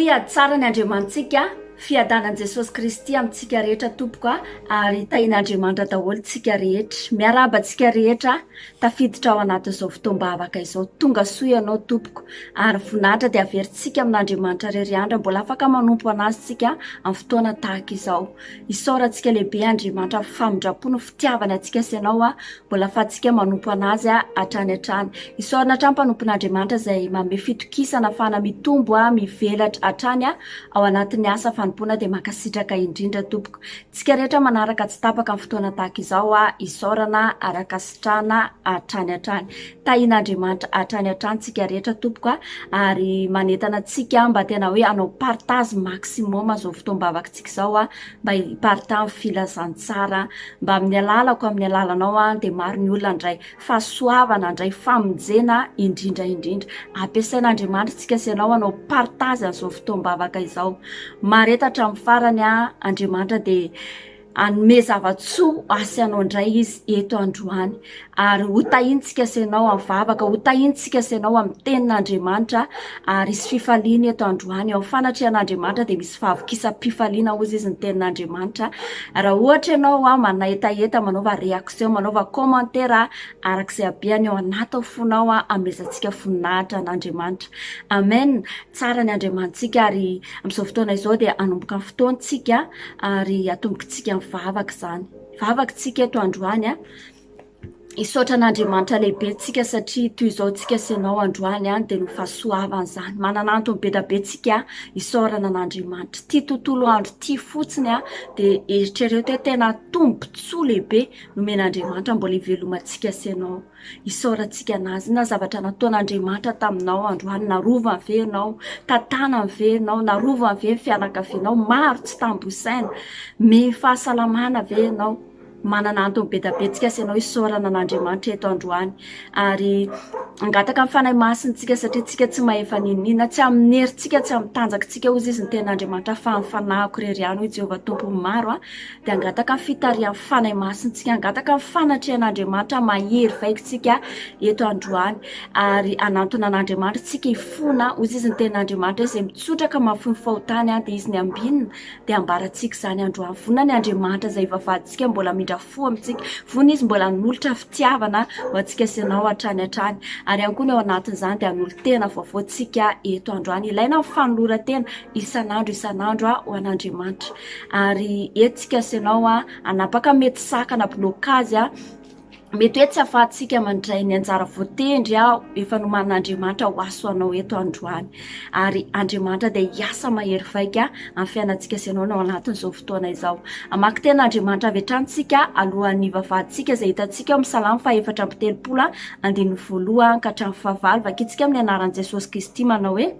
Fiadsara ny Andriamantsika, fiadanan Jesosy Kristy amintsika rehetra tompoko ary Tahian'Andriamanitra daholo tsika rehetra. Miaraba tsika rehetra tafiditra ao anatin'izao fotoam-bavaka izao. Tonga soa ianao tompoko ary voninahitra dia averintsika amin'Andriamanitra rery andra mbola afaka manompo anazy tsika amin'ny fotoana tahaka izao. Isaorantsika lehibe Andriamanitra famindrapo fitiavana antsika sy ianao mbola afahantsika manompo anazy hatrany hatrany. Isaorana hatrany mpanompon'Andriamanitra izay manome fitokisana ahafahana mitombo mivelatra hatrany ao anatin'ny asa fanompoana dia mankasitraka indrindra tompoko. Tsika rehetra manaraka tsy tapaka amin'ny fotoana tahaka izao isaorana araka sitrana hatrany hatrany. Tahian'Andriamanitra hatrany hatrany tsika rehetra tompoko ary manentana tsika mba tena hoe anao partage maximum zao fotoam-bavaka tsika izao mba hipartage filazantsara mba amin'ny alalako amin'ny alalanao dia maro ny olona ndray fahasoavana ndray famonjena indrindra ampiasain'Andriamanitra tsika sy ianao anao partage an'izao fotoam-bavaka izao. Maretatra amin'ny farany Andriamanitra dia anome zavatsoa asy anao indray izy eto androany ary hotahintsika sy ianao amin'ny vavaka, hotahintsika sy ianao amin'ny tenin'Andriamanitra ary isy fifaliana eto androany. Ao fanatrian'Andriamanitra dia misy fahavokisam-pifaliana hozy izy ny tenin'Andriamanitra. Raha ohatra ianao manaetaeta, manaova réaction, manaova commentaire arak'izay habeany ao anaty fonao amezantsika voninahitra n'Andriamanitra. Amen. Tsara ny Andriamantsika ary amin'izao fotoana izao dia anomboka amin'ny fotoantsika ary atombokantsika amin'ny vavaka zany. Vavaka tsika eto androany isaotra n'Andriamanitra lehibe tsika satria toy izao tsika sy ianao androany dia no fahasoavana zany. Manana antony be da be tsika isaorana n'Andriamanitra. Ty tontolo andro ty fotsiny dia eritrereto hoe tena tombontsoa lehibe nomen'Andriamanitra mbola hivelomantsika sy ianao. Isaorantsika anazy na zavatra nataon'Andriamanitra taminao androany, narovany ve ianao, tantanany ve ianao, narovany ve fianakavianao, maro tsy tambosaina, me fahasalamana ve ianao. Manana antony be da be tsika sy ianao isaorana n'Andriamanitra eto androany ary angataka amin'ny fanahy masintsika satria tsika tsy mahefa ninina, tsy amin'ny herintsika, tsy amin'ny tanjakantsika hozy izy ny tenin'Andriamanitra fa amin'ny fanahiko rery ihany hoy Jehovah Tompo maro dia angataka amin'ny fitarian'ny fanahy masintsika, angataka amin'ny fanatrian'Andriamanitra mahery vaikitsika eto androany ary anantona an'Andriamanitra tsika hifona hozy izy ny tenin'Andriamanitra izay mitsotraka mahafony fahotany dia izy ny ambinina dia ambarantsika izany androany. Vonina ny Andriamanitra izay vavaditsika mbola fo amintsika, vona izy mbola nolotra fitiavana ho antsika sy ianao hatrany hatrany ary ihany koa ny ao anatin'izany dia hanolo tena vaovao tsika eto androany. Ilaina ny fanoloran-tena isan'andro ho an'Andriamanitra ary eto sy ianao anapaka mety sakana blokazy mety hoe tsy ahafahantsika mandray ny anjara voatendry efa noman'Andriamanitra ho aso anao eto androany ary Andriamanitra dia hiasa mahery vaika amin'ny fiainantsika sy ianao ao anatin'izao fotoana izao. Amaky tenin'Andriamanitra avy hatrany alohan'ny vavahaditsika izay hitantsika amin'ny Salamo 4:2 ka hatramin'ny 5 vakitsika amin'ny anaran'i Jesosy Kristy manao hoe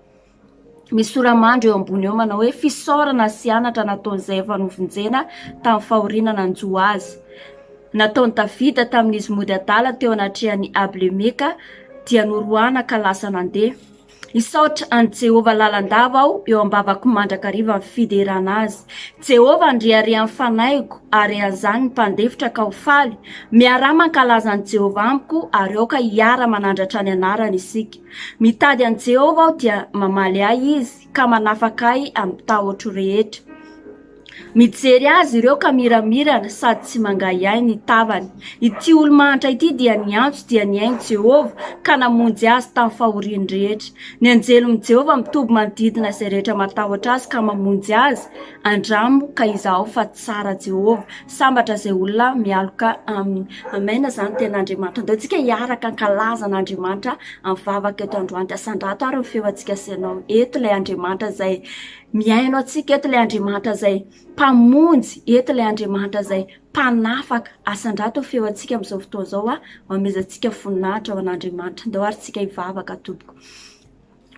misy soramandry eo ambony eo manao hoe fisaorana sy anatra nataon'izay efa novonjena tamin'ny fahorinana anjo azy. Nataony Davida tamin'izy mody adala teo anatrehany Ablemeka dia norohana ka lasa nandeha. Isaotra an Jehovah lalandava aho eo am-bavako mandrakariva amin'ny fiderana azy. Jehovah andriarian'ny fanaiko ary an'izany ny mpandefitra ka ho faly. Miara mankalaza an Jehovah amiko ary aoka hiara manandratra ny anarany isika. Mitady an Jehovah aho dia mamaly ahy izy ka manafaka ahy amin'ny tahotro rehetra. Mijery azy ireo ka miramirana sady tsy mangay ahy ny tavany. Ity olo-mahantra ity dia niantso dia niaino Jehovah ka namonjy azy tamin'ny fahoriany rehetra. Ny anjelon'i Jehovah mitoby manodidina izay rehetra matahotra azy ka mamonjy azy. Andramo ka izaho fa tsara Jehovah. Sambatra izay olona mialoka aminy. Amen. Zany tenin'Andriamanitra. Andao tsika hiaraka ankalaza n'Andriamanitra amin'ny vavaka eto androany dia sandrato ary ny feo antsika sy ianao. Eto ilay Andriamanitra izay miaino antsika, eto ilay Andriamanitra izay mpamonjy, eto ilay Andriamanitra izay mpanafaka. Asandrato feo antsika amin'izao fotoana izao mamezantsika voninahitra ao an'Andriamanitra. Andao ary tsika hivavaka tompoko.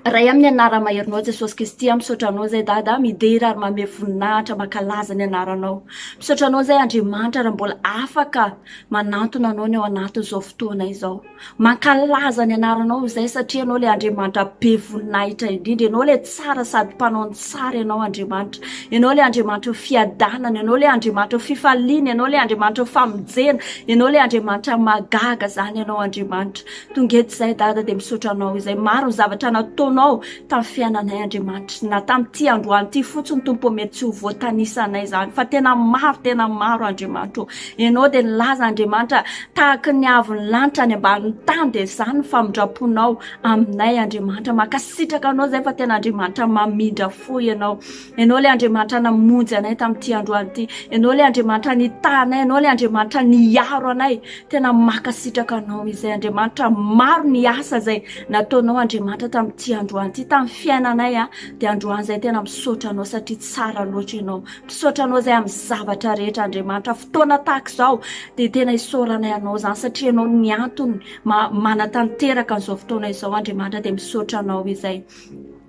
Ray amin'ny anara maherinao Jesosy Kristy misaotra anao zay dada midery ary manome voninahitra mankalaza ny anaranao. Misaotra anao zay Andriamanitra raha mbola afaka manantona anao ny ao anatin'izao fotoana izao. Mankalaza ny anaranao izay satria anao ilay Andriamanitra be voninahitra indrindra. Ianao ilay tsara sady mpanao ny tsara ianao Andriamanitra. Ianao ilay Andriamanitra fiadanana, ianao ilay Andriamanitra fifaliana, ianao ilay Andriamanitra famonjena, ianao ilay Andriamanitra magaga zany ianao Andriamanitra. Tonga eto izay dada dia misaotra anao izay maro ny zavatra nataonao nataonao tamin'ny fiainanay Andriamanitra, na tamin'ity androany ity fotsiny Tompo mety tsy ho voatanisanay zany, fa tena maro Andriamanitra. Ianao dia nilaza Andriamanitra tahaka ny avy ny lanitra any ambany tany, dia izany ny famindraponao aminay Andriamanitra. Makasitraka anao zay fa tena Andriamanitra mamindra fo ianao. Ianao le Andriamanitra namonjy anay tamin'ity androany ity, ianao le Andriamanitra nitanay, ianao le Andriamanitra niaro anay. Tena makasitraka anao izay Andriamanitra. Maro ny asa zay nataonao Andriamanitra tamin'ity androany ity, tamin'ny fiainanay dia androany zay tena misaotra anao satria tsara loatra ianao. Misaotra anao zay amin'ny zavatra rehetra Andriamanitra. Fotoana tahaka izao dia tena isaoranay anao zany satria ianao ny antony manatanteraka an'izao fotoana izao Andriamanitra, dia misaotra anao izay.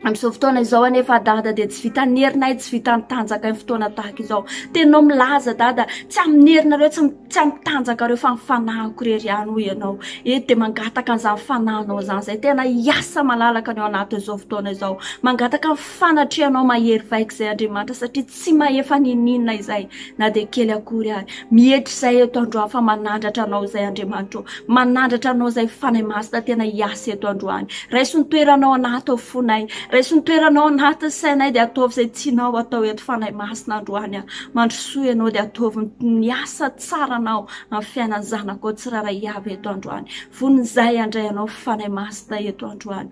Amin'izao fotoana izao anefa Dada dia tsy vita ny herinay, tsy vita ny tanjaka ny fotoana tahaka izao. Tenao milaza Dada, tsy amin'ny herinareo, tsy amin'ny tanjakareo fa amin'ny fanahiko irery ihany hoy ianao. Eto dia mangataka an'izany fanahinao zany zay tena hiasa malalaka anao anatin'izao fotoana izao. Mangataka ny fanatrianao mahery vaika izay Andriamanitra satria tsy mahefa nininona izay na dia kely akory ary. Mihety izay eto androany fa manandratra anao izay Andriamanitra. Manandratra anao izay fanahy masina tena hiasa eto androany. Raiso ny toeranao anaty fonay, raiso ny toeranao anaty sainay dia ataovy izay tianao atao eto fanahy masina androany. Mandrosoa ianao dia ataovy ny asa tsara anao amin'ny fiainan'ny zanakao tsiraray avy eto androany. Vonizay andray anao fanahy masina eto androany.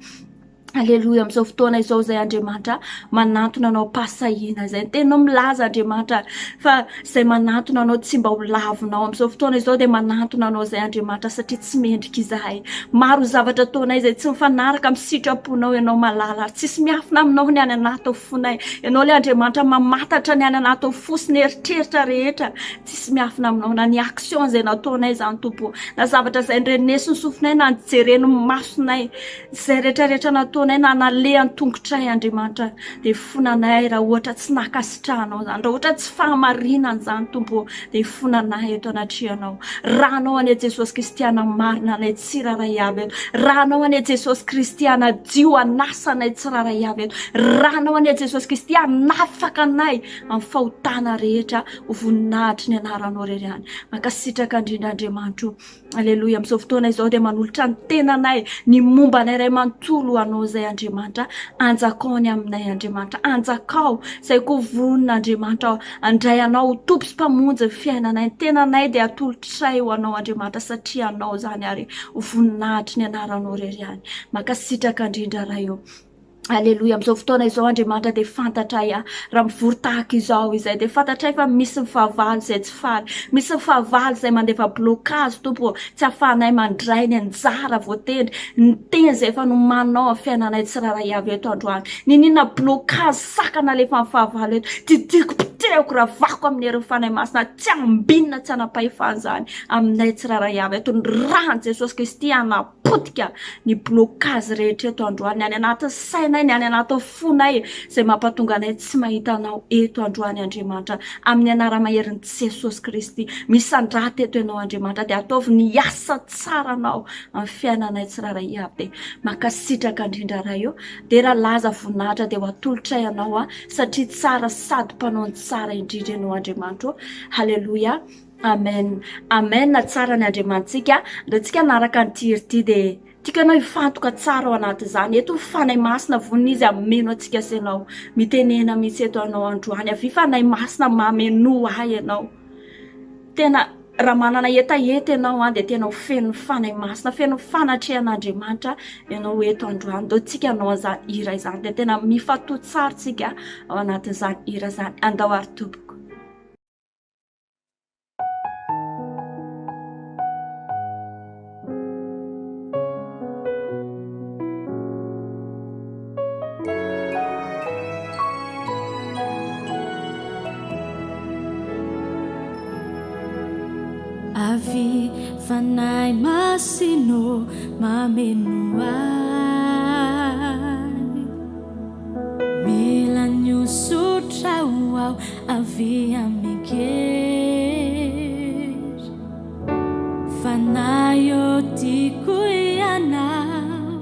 Aleluia. Amin'izao fotoana izao zay Andriamanitra manantona anao pasahina izay tenao milaza Andriamanitra fa izay manantona anao tsy mba ho lavinao. Amin'izao fotoana izao dia manantona anao zay Andriamanitra satria tsy mendrika izahay. Maro zavatra ataonay izay tsy mifanaraka amin'ny sitraponao ianao malala, tsisy miafina aminao ny any anaty fonay. Ianao le Andriamanitra mamatatra ny any anaty fosiny eritreritra rehetra, tsisy miafina aminao na ny action izay nataonay zany Tompo, na zavatra izay nrenesy ny sofinay na nijereny masonay, izay rehetrarehetra nataonay na nalehany tongotray Andriamanitra, dia fonanay raha ohatra tsy nakasitrahanao zany, raha ohatra tsy fahamarinana zany Tompo, dia fonanay eto anatrianao. Rahanao anie Jesosy Kristy marina anay tsiraray avy eto. Rahanao anie Jesosy Kristy dio anasanay tsiraray avy eto. Rahanao anie Jesosy Kristy anafaka anay amin'ny fahotana rehetra ho voninahitry ny anaranao irery ihany. Makasitraka indrindra Andriamanitra. Aleluia. Amin'izao fotoana izao dia manolotra ny tenanay, ny momba anay iray manontolo anao zay Andriamanitra. Anjakao ny aminay Andriamanitra, anjakao izay koa vonina Andriamanitra, andray anao tompo sy mpamonjy ny fiainanay. Tenanay dia atolotray ho anao Andriamanitra satria anao zany ary ho voninahitry ny anaranao irery ihany. Makasitraka indrindra raha io. Aleluia. Amin'izao fotoana izao Andriamanitra dia fantatray raha mivory tahaka izao izay, dia fantatray fa misy mifavaly izay tsy faly, misy mifavaly izay mandefa blocage Tompo, tsy ahafahanay mandray ny anjara voatendry ny teny izay efa nomanao amin'ny fiainanay tsiraray avy eto androany. Ninona blocage sakana alefa mifavaly eto, tidiko pitehiko raha vako amin'ny herin'ny fanahy masina, tsy ambinina tsy anapahefana zany aminay tsiraray avy eto. Ny rano Jesosy Kristy anapotika ny blocage rehetra eto androany, any anaty sainay, ny any anaty fonay izay mampatonga anay tsy mahita anao eto androany Andriamanitra. Amin'ny anara-maherin'i Jesosy Kristy misandrata eto ianao Andriamanitra, dia ataovy ny asa tsara anao amin'ny fiainanay tsiraray avy. Dia makasitraka indrindra raha io, dia raha laza voninahitra dia ho atolotray ianao satria tsara sady mpanao ny tsara indrindra ianao Andriamanitra. Haleluia. Amen. Amen. Tsara ny Andriamantsika. Raha tsika naraka ny tirity dia tikanao hifantoka tsara ao anaty izany. Eto ny fanahy masina vonina izy ameno antsika senao. Mitenena mihitsy eto anao androany. Avy fanahy masina mameno ahy ianao. Tena raha manana hetaheta ianao dia tena feno fanahy masina, feno fanatrehan'Andriamanitra ianao eto androany. Dao tsika anao izany hira izany dia tena mifatoa tsara tsika ao anatin'izany hira izany. Andao ary tompoko. Avy fanahy masino mameno ahy, mila niosotra ho aho avy amikery. Fanahy o tiako ianao,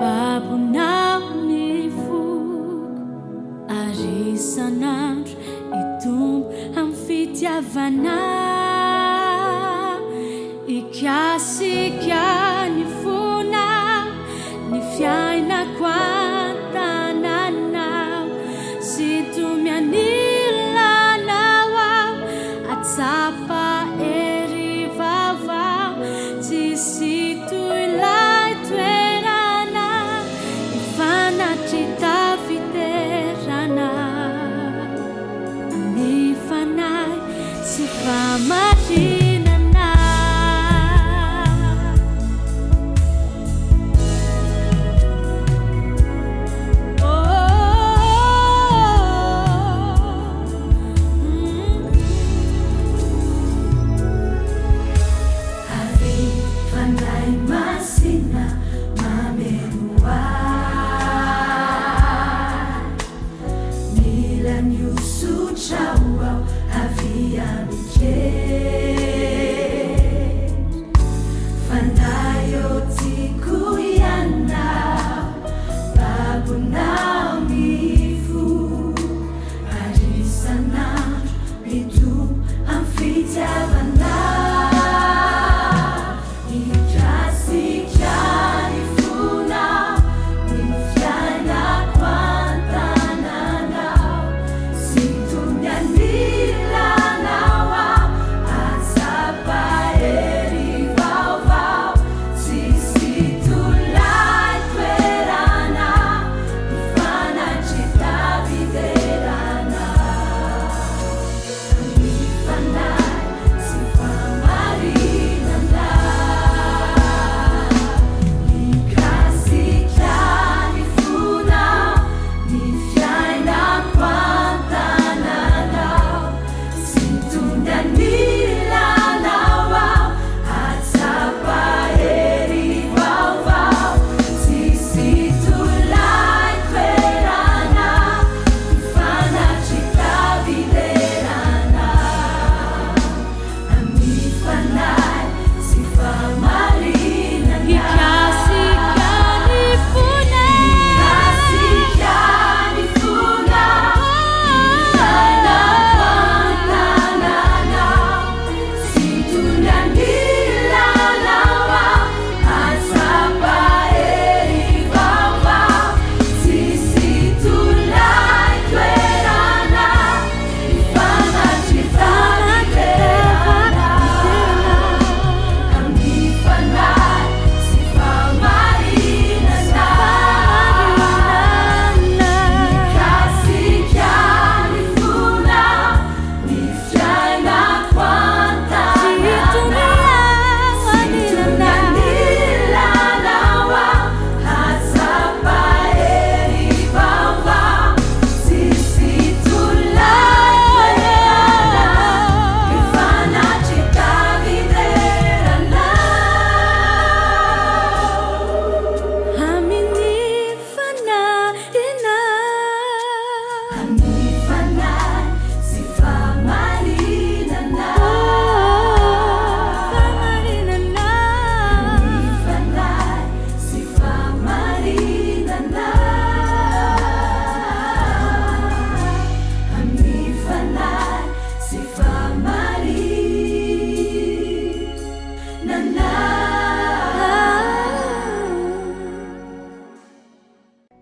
babonao ny foko, ary isan'andro itombo amin'ny fitiavanao. Ikasika ny fona ny fiainako Sutrauau aviamike Fandayo tikuyana Babunau mifu Arisana Itu amfitiavana Ikasi kyani funa Mifyana kwantanana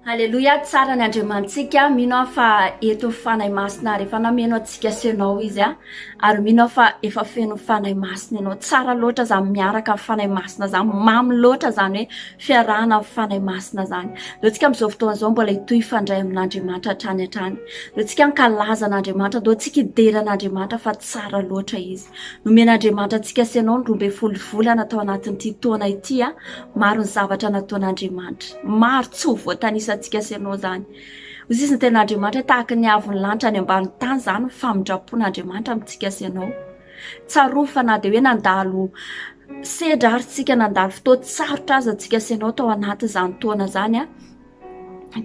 Aleluia, tsara ny Andriamantsika. Mino aho fa eto fanahy masina rehefa nameno atsika senao izy ary mino aho fa efa feno fanahy masina ianao. Tsara loatra zany miaraka amin'ny fanahy masina zany, mamy loatra zany hoe fiarahana amin'ny fanahy masina zany. Leo tsika amin'izao fotoan'izao mbola hitohy ifandray amin'Andriamanitra hatrany hatrany. Leo tsika nkalaza an'Andriamanitra, leo tsika hidera an'Andriamanitra fa tsara loatra izy. Nomen'Andriamanitra antsika senao ny 12 volana atao anatin'ity taona ity. Maro ny zavatra nataon'Andriamanitra, maro tsy ho voatanisa senao zany. Hoy izy ny ten'Andriamanitra tahaka ny avy ny lanitra any ambany tany zany ny famindrapon'Andriamanitra amintsika senao. Tsarofa na dia hoe nandalo sedra ary tsika nandalo fotoan-tsarotra aza tsika senao tao anaty zany taona zany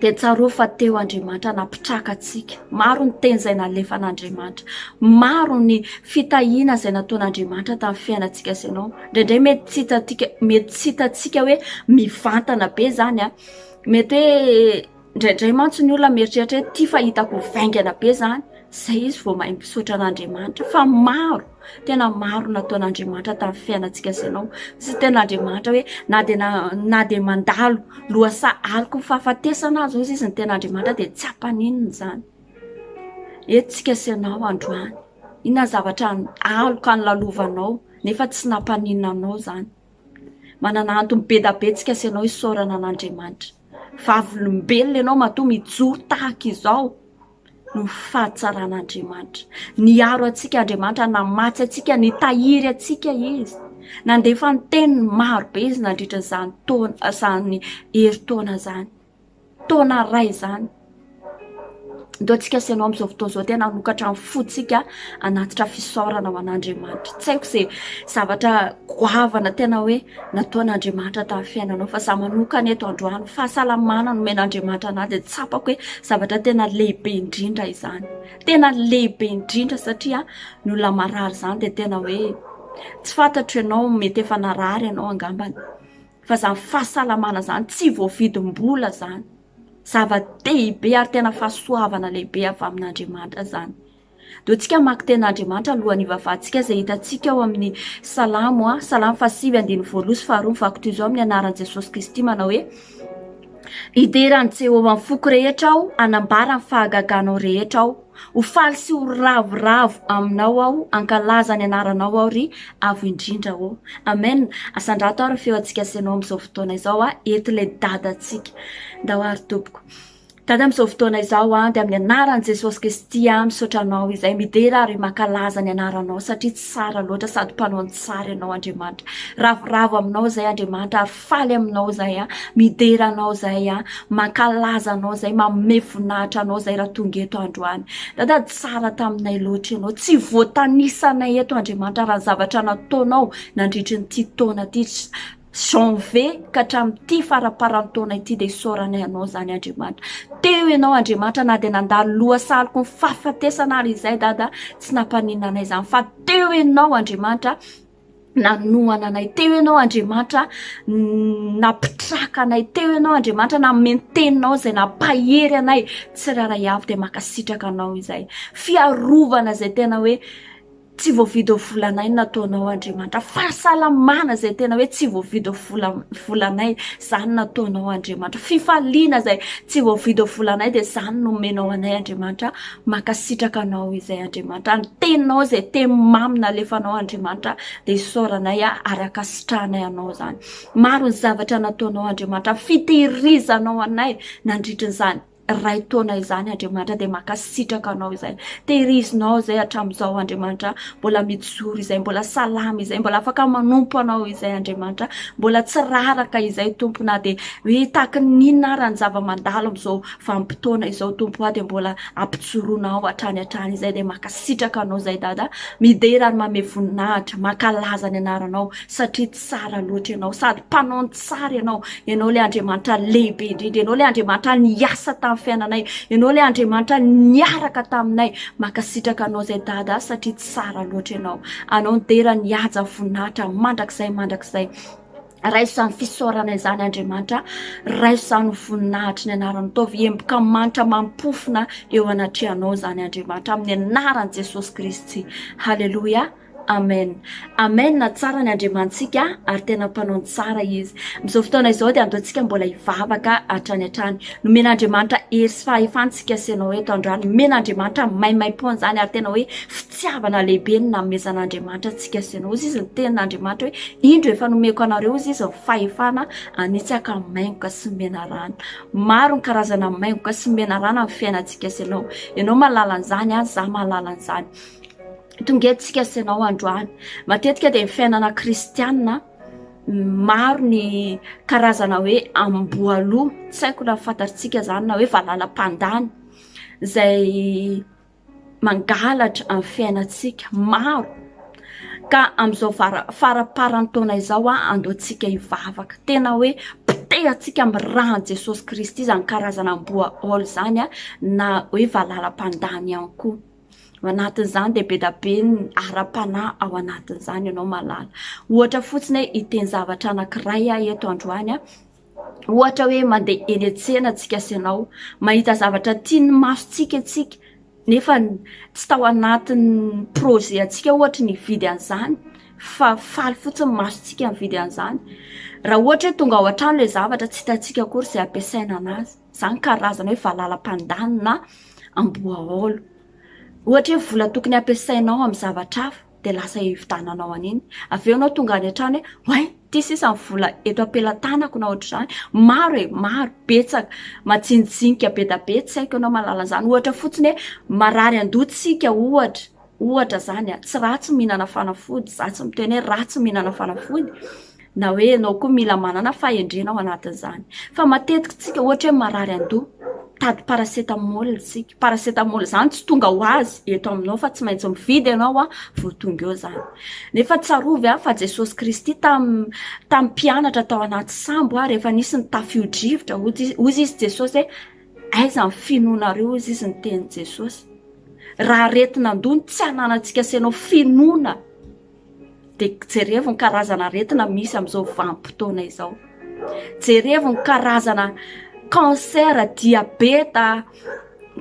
dia tsarofa teo Andriamanitra napitraka atsika. Maro ny teny izay nalefa an'Andriamanitra, maro ny fitahiana izay nataon'Andriamanitra tamin'ny fiainantsika senao. Indraindray mety tsy hitatsika hoe mivantana be zany mety hoe indraindray mantsy ny olona mieritreritra hoe ty fahitako vaingana be zany, izay izy vao mahay misaotra an'Andriamanitra. Fa maro, tena maro nataon'Andriamanitra tamin'ny fiainantsika senao. Sy ten'Andriamanitra hoe na dia mandalo loasa aliko ny fahafatesana azy izy ny ten'Andriamanitra dia tsy hampaninina zany. Eto tsika senao androany, inona zavatra aloka ny lalovanao nefa tsy nampaninina anao zany. Manana antony be da be tsika senao isaorana an'Andriamanitra. Vavolombelona ianao matoa mijoro tahaka izao no fahatsaran'Andriamanitra. Niaro atsika Andriamanitra, namatsy atsika, nitahiry atsika izy. Nandefa ny teniny maro be izy nandritra izany taona, izany herintaona zany. Taona ray zany. ndoantsika sianao amin'izao fotoana izao tena hanokatra ny fotsika anatitra fisaorana ho an'Andriamanitra. Tsy haiko izay zavatra goavana tena hoe nataon'Andriamanitra tamin'ny fiainanao fa za manokana eto androany fahasalamana nomen'Andriamanitra anazy dia tsapako hoe zavatra tena lehibe indrindra izany. Tena lehibe indrindra satria ny olona marary izany dia tena hoe tsy fantatro ianao mety efa narary ianao angambany. Fa izany fahasalamana izany tsy voavidim-bola izany. Zava-dehibe ary tena fahasoavana lehibe avy amin'Andriamanitra izany. Dia tsika maka ten'Andriamanitra alohan'ny hivavahantsika izay hitantsika ao amin'ny Salamo, Salamo 8:2-2 amin'ny anaran'i Jesosy Kristy manao hoe hiderany Jehovah ny foko rehetra aho, hanambara ny fahagaganao rehetra aho, ho faly sy ho ravoravo aminao aho, ankalaza ny anaranao aho ry avo indrindra aho. Amen. Asandrato ary feo antsika senao amin'izao fotoana izao eto ilay dadantsika. Ndao ary tompoko. Dada amin'izao fotoana izao dia amin'ny anaran'i Jesosy Kristy misaotra anao izay midera ary mankalaza ny anaranao satria tsara loatra sady mpanao ny tsara ianao Andriamanitra. Ravoravo aminao izay Andriamanitra ary faly aminao izay midera anao izay mankalaza anao izay manome voninahitra anao izay raha tonga eto androany. Dada tsara taminay loatra ianao tsy voatanisanay eto Andriamanitra raha ny zavatra nataonao nandritra nyity taona ity janvier ka hatramin'ity faraparan-taona ity dia isaoranay anao izany Andriamanitra. Teo ianao Andriamanitra na dia nandalo lohasaloko ny fahafatesana ary izay dada tsy nampaninana anay izany fa teo ianao Andriamanitra nanohana anay, teo ianao Andriamanitra napitraka anay, teo ianao Andriamanitra namenteninao izay nampahery anay tsy raray avy dia makasitraka anao izay fiarovana izay tena hoe tsy voavidy volanay nataonao Andriamanitra. Fahasalamana izay tena hoe tsy voavidy volanay izany nataonao Andriamanitra. Fifaliana izay tsy voavidy volanay dia izany nomenao anay Andriamanitra. Makasitraka anao izay Andriamanitra. Ny teninao izay teny mamy nalefanao Andriamanitra dia isaoranay ary akasitrahanay anao izany. Maro ny zavatra nataonao Andriamanitra. Fitehirizanao anay nandritran'izany ray taona izany Andriamanitra dia makasitraka anao izay. Tehirizinao izay hatramin'izao Andriamanitra mbola mijoro izay, mbola salama izay, mbola afaka manompo anao izay Andriamanitra, mbola tsy raraka izay Tompo na dia hoe tahaka ninona ary ny zava-mandalo amin'izao vanim-potoana izao Tompo dia mbola ampijoroanao hatrany izay dia makasitraka anao izay dada. Midera ary manome voninahitra, mankalaza ny anaranao satria tsara loatra ianao sady mpanao ny tsara ianao. Ianao ilay Andriamanitra lehibe indrindra, ianao ilay Andriamanitra niasa tamin'ny fiainanay, ianao ilay Andriamanitra niaraka taminay. Makasitraka anao izay dada satria tsara loatra ianao. Anao nidera nihaja voninahitra mandrakizay raisany fisaorana izany Andriamanitra, raisany voninahitra ny anarany taovy emboka manitra mampofona eo anatrehanao izany Andriamanitra amin'ny anaran'i Jesosy Kristy. Halleluja. Amen. Amen. Na tsara ny Andriamantsika ary tena mpanao tsara izy. Amin'izao fotoana izao dia andoantsika mbola hivavaka hatrany. Nomen'Andriamanitra hery sy fahefantsika sianao eto androany. Nomen'Andriamanitra maimai-poana izany ary tena hoe fitiavana lehibe ny namezan'Andriamanitra tsika sianao. Ozy izy ny tenin'Andriamanitra hoe indro efa nomeko anareo izy ny fahefana anitsaka maingoka sy mena rano. Maro ny karazana maingoka sy mena rano amin'ny fiainantsika sianao. Ianao mahalala an'izany, za mahalala an'izany. Tongetintsika sianao androany. Matetika dia ny fiainana kristianina maro ny karazana hoe amboaloha, tsy haiko na fantatritsika izany na hoe valalam-pandany izay mangalatra amin'ny fiainantsika maro. Ka amin'izao faraparan-taona izao andoantsika hivavaka. Tena hoe pitehantsika amin'ny ran'i Jesosy Kristy izany karazana amboaolo izany na hoe valalam-pandany ihany koa. Ao anatin'izany dia be da be ny ara-panahy ao anatin'izany ianao malala. Ohatra fotsiny hoe hiteny zavatra anankiray eto androany. Ohatra hoe mandeha eny an-tsena antsika sianao, mahita zavatra tian'ny masontsika antsika nefa tsy tao anatin'ny projet antsika ohatra ny hividy an'izany fa faly fotsiny masontsika mividy an'izany. Raha ohatra hoe tonga ao an-trano ilay zavatra tsy hitantsika akory izay ampiasaina anazy. Izany karazana hoe valalam-pandany na amboaolo. Ohatra hoe vola tokony ampiasainao amin'ny zavatra hafa dia lasa hividananao an'iny. Avy eo anao tonga any an-trano hoe ty sisa ny vola eto ampelantanako na ohatr'izany. Maro betsaka matsinjinika be da be tsy haiko ianao mahalala an'izany. Ohatra fotsiny hoe marary an-dohatsika ohatra izany tsy ratsy mihinana fanafody, za tsy miteny hoe ratsy mihinana fanafody na hoe anao koa mila manana fahendrena ao anatin'izany. Fa matetika tsika ohatra hoe marary an-doha, tady paracetamol tsika. Paracetamol zany tsy tonga ho azy eto aminao fa tsy maintsy mividy ianao vao tonga eo zany. Nefa tsarovy fa Jesosy Kristy tamin'ny mpianatra tao anaty sambo rehefa nisy ny tafio-drivotra, ozy izy Jesosy hoe aiza ny finoanareo, ozy izy ny teny Jesosy. Raha aretina andony tsy ananantsika senao finoana, dia jerevy ny karazana aretina misy amin'izao vanim-potoana izao. Jerevy ny karazana cancer, diabeta,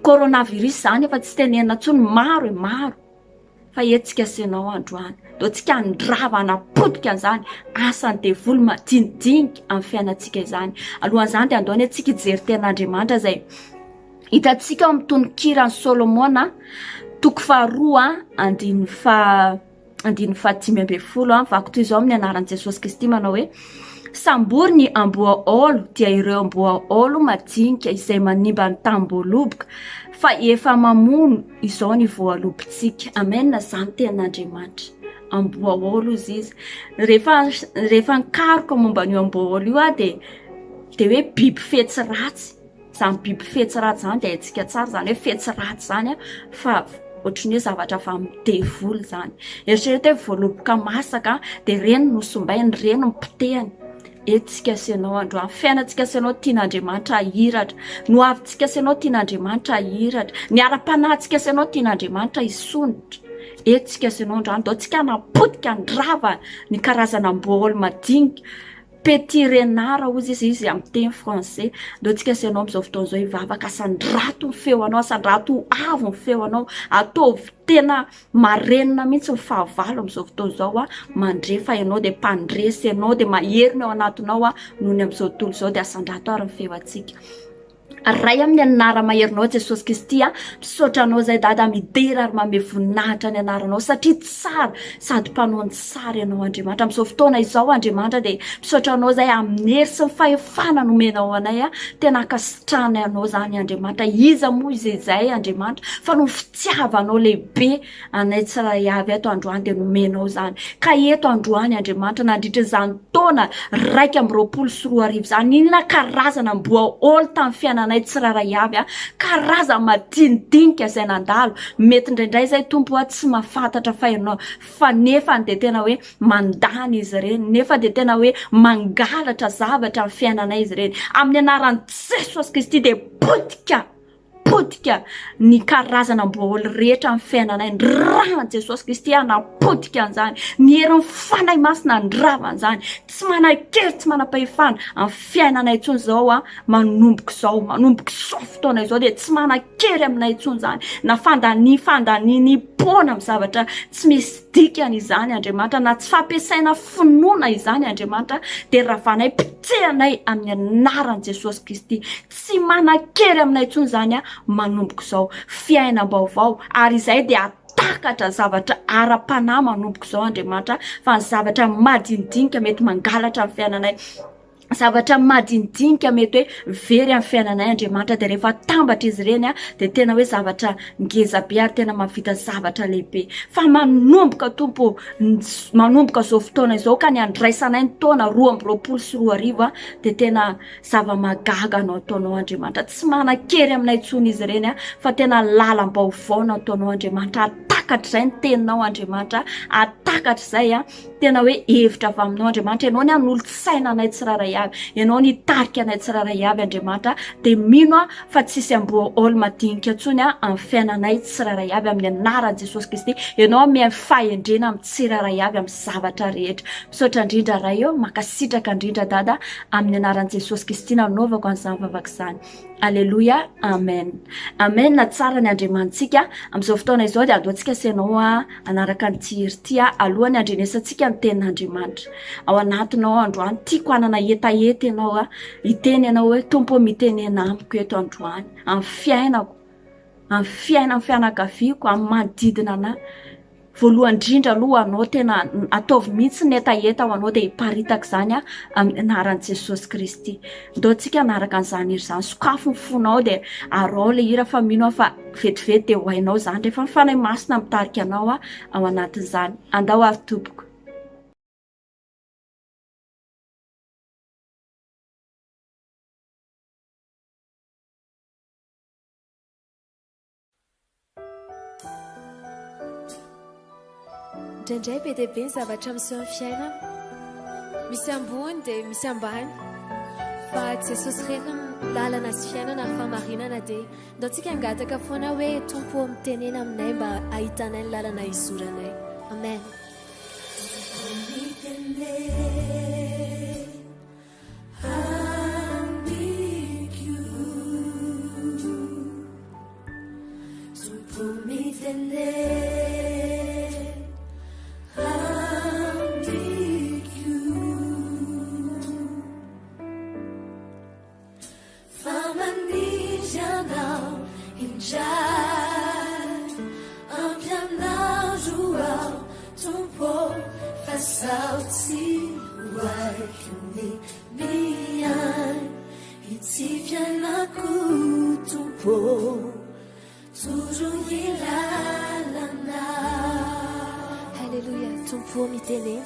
coronavirus zany efa tsy tenenina intsony, maro maro. Fa etsika senao androany, do tsika andrava napotika an'izany asany devoly madinidinika amin'ny fiainantsika izany. Alohan'izany dia andoany antsika hijery ten'Andriamanitra izay hitantsika amin'ny tononkirany Solomona toko faharoa andiny fahadimy vako toy izao amin'ny anaran'i Jesosy Kristy manao hoe: sambory ny amboaolo dia ireo amboaolo madinika izay manimba ny tamboloboka, fa efa mamono izao ny voalobontsika. Amen. Zany ten'Andriamanitra. Amboaolo izy. Rehefa nikaroka momba n'io amboaolo io dia hoe biby fetsy ratsy. Zany biby fetsy ratsy zany dia haintsika tsara zany hoe fetsy ratsy zany fa ohatran'ny hoe zavatra fa midevoly zany. Eritreretra hoe voaloboka masaka dia reny no sombainy, reny no potehany. Etsika senao androany, fiainantsika senao tian'Andriamanitra ahiratra, no avintsika senao tian'Andriamanitra ahiratra, ny ara-panahintsika senao tian'Andriamanitra hisonitra. Etsika senao androany, do tsika napotika andrava ny karazana amboaolo madinika. Petit renard ozy izy amin'ny teny français. Do tsika senao amin'izao fotoana izao hivavaka, asandrato ny feo anao, asandrato avo ny feo anao, ataovy tena marenina mihitsy ny fahavalo amin'izao fotoana izao mandrefa ianao dia mpandresy ianao dia maherina ao anatinao noho ny amin'izao tontolo izao dia asandrato ary ny feo antsika. Ray amin'ny anara maherinao Jesosy Kristy, misaotra anao zay dada midera ary manome voninahitra ny anaranao satria tsara sady mpanao ny tsara ianao Andriamanitra. Amin'izao fotoana izao Andriamanitra dia misaotra anao zay amin'ny hery sy ny fahefana nomenao anay, tena akasitrana anao zany Andriamanitra. Iza moa izay Andriamanitra fa no fitiavanao lehibe anay tsirairay avy eto androany dia nomenao zany. Ka eto androany Andriamanitra nandritra izany taona 2024 zany, inona karazana amboaolo tamin'ny fiainanay tsirairay avy, karazana madinidinika izay nandalo. Mety indraindray zay tompo tsy mahafantatra fa nefa dia tena hoe mandany izy ireny, nefa dia tena hoe mangalatra zavatra amin'ny fiainanay izy ireny. Amin'ny anaran'i Jesosy Kristy dia potika ny karazana amboaolo rehetra amin'ny fiainanay. Raha Jesosy Kristy napotika an'izany, ny herin'ny fanahy masina ndrava an'izany, tsy manan-kery, tsy manam-pahefana amin'ny fiainanay intsony izao manomboka izao fotoana izao dia tsy manan-kery aminay intsony izany. Na fandaniany pona amin'ny zavatra tsy misy dikany izany Andriamanitra, na tsy fampiasaina finoana izany Andriamanitra, dia ravanay pitehanay amin'ny anaran'i Jesosy Kristy. Tsy manan-kery aminay intsony izany manomboka izao fiainam-baovao, ary izay dia takatra zavatra ara-panahy manomboka izao Andriamanitra, fa ny zavatra madinidinika mety mangalatra amin'ny fiainanay, zavatra madinidinika mety hoe very amin'ny fiainanay Andriamanitra, dia rehefa tambatra izy ireny dia tena hoe zavatra ngeza be ary tena mahavita zavatra lehibe. Fa manomboka tompo, manomboka izao fotoana izao ka ny andraisanay ny taona 2024 dia tena zava-magaga no ataonao Andriamanitra. Tsy manan-kery aminay intsony izy ireny fa tena lalam-baovao no ataonao Andriamanitra. Atakatra izay ny teninao Andriamanitra, atakatra izay tena hoe hevitra avy aminao Andriamanitra. Ianao ny an'olo-tsaina anay tsirairay avy, ianao ny tarika anay tsirairay avy Andriamanitra, dia mino fa tsisy amboaolo madinika intsony amin'ny fiainanay tsirairay avy amin'ny anaran'i Jesosy Kristy. Ianao mihaino fahendrena amin'ny tsirairay avy amin'ny zavatra rehetra. Misaotra indrindra ray makasitraka indrindra dada amin'ny anaran'i Jesosy Kristy nanaovako an'izany vavaka izany. Alleluia, amen. Amen. Na tsara ny Andriamantsika amin'izao fotoana izao dia adoantsika senao anaraka nyty hery ty alohany andrenesantsika ny tenin'Andriamanitra. Ao anatinao androany tiako hanana etaeta ianao hiteny ianao hoe tompo mitenena amiko eto androany amin'ny fiainako, amin'ny fianakaviako, amin'ny manodidina anahy. Voalohany indrindra aloha anao tena ataovy mihitsy ny etaeta ho anao dia hiparitaka izany amin'ny anaran'i Jesosy Kristy. Ndao tsika anaraka an'izany hery izany, sokafo ny fonao dia arao ilay hira fa mino fa vetivety dia ho hainao izany rehefa ny fanahy masina mitarika anao ao anatin'izany. Andao ary tompoko. Indraindray be dia be ny zavatra miseho amin'ny fiainana, misy ambony dia misy ambany, fa Jesosy rehetra ny lalana sy fiainana ny famarinana dia ndaontsika angataka foana hoe Tompo mitenena aminay mba ahitanay ny lalana izoranay. Amen. Alléluia, Tompo mitene.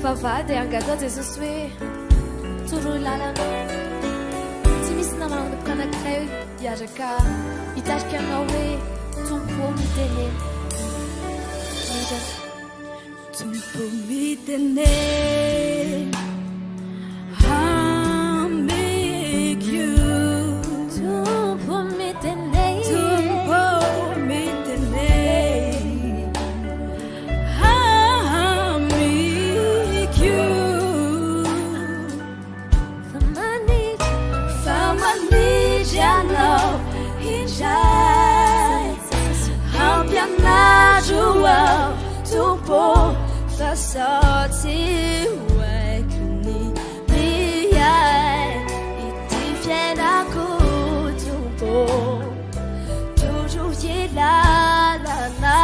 Vavady angatao Jesosy hoe toroy lalana, tsy misy namana anankiray hiaraka hitarika anao hoe Tompo mitene. Tompo mitene, I'll make you. Tompo mitene, Tompo mitene, Tompo fasaty hoaikiny miay ity fiainako Tompo toro ilalana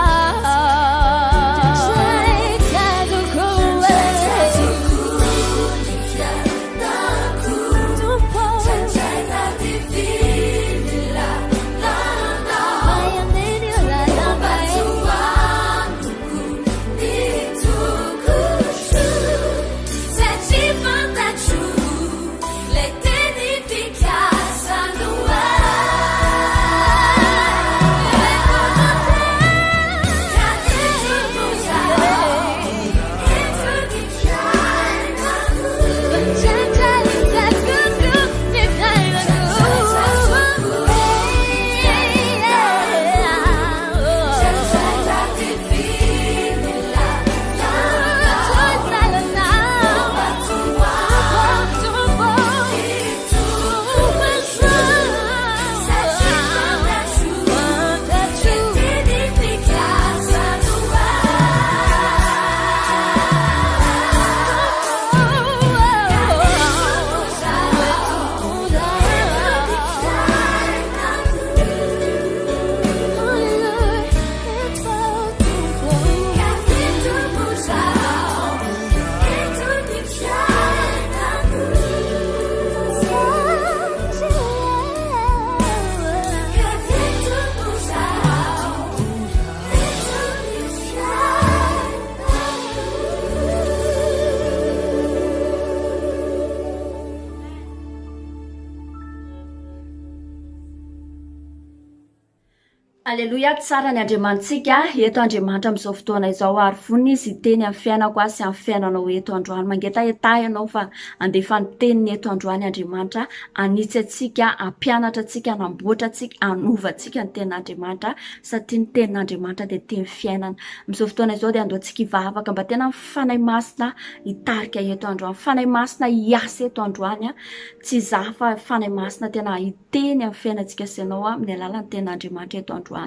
Aleloia, tsara ny andriamantsika eto Andriamanitra amin'izao fotoana izao ary vonina izy teny amin'ny fiainako azy sy amin'ny fiainanao eto androany. Mangeta ianao fa andefa ny teniny eto androany Andriamanitra anitsy atsika, ampianatra atsika, anamboatra atsika, anova atsika ny tenin'Andriamanitra satria ny tenin'Andriamanitra dia teny fiainana. Amin'izao fotoana izao dia andehantsika hivavaka mba tena mifanahy masina hitarika eto androany, fanahy masina hiasa eto androany, tsy izaho fa fanahy masina tena hiteny amin'ny fiainantsika sy ianao amin'ny alalan'ny tenin'Andriamanitra eto androany.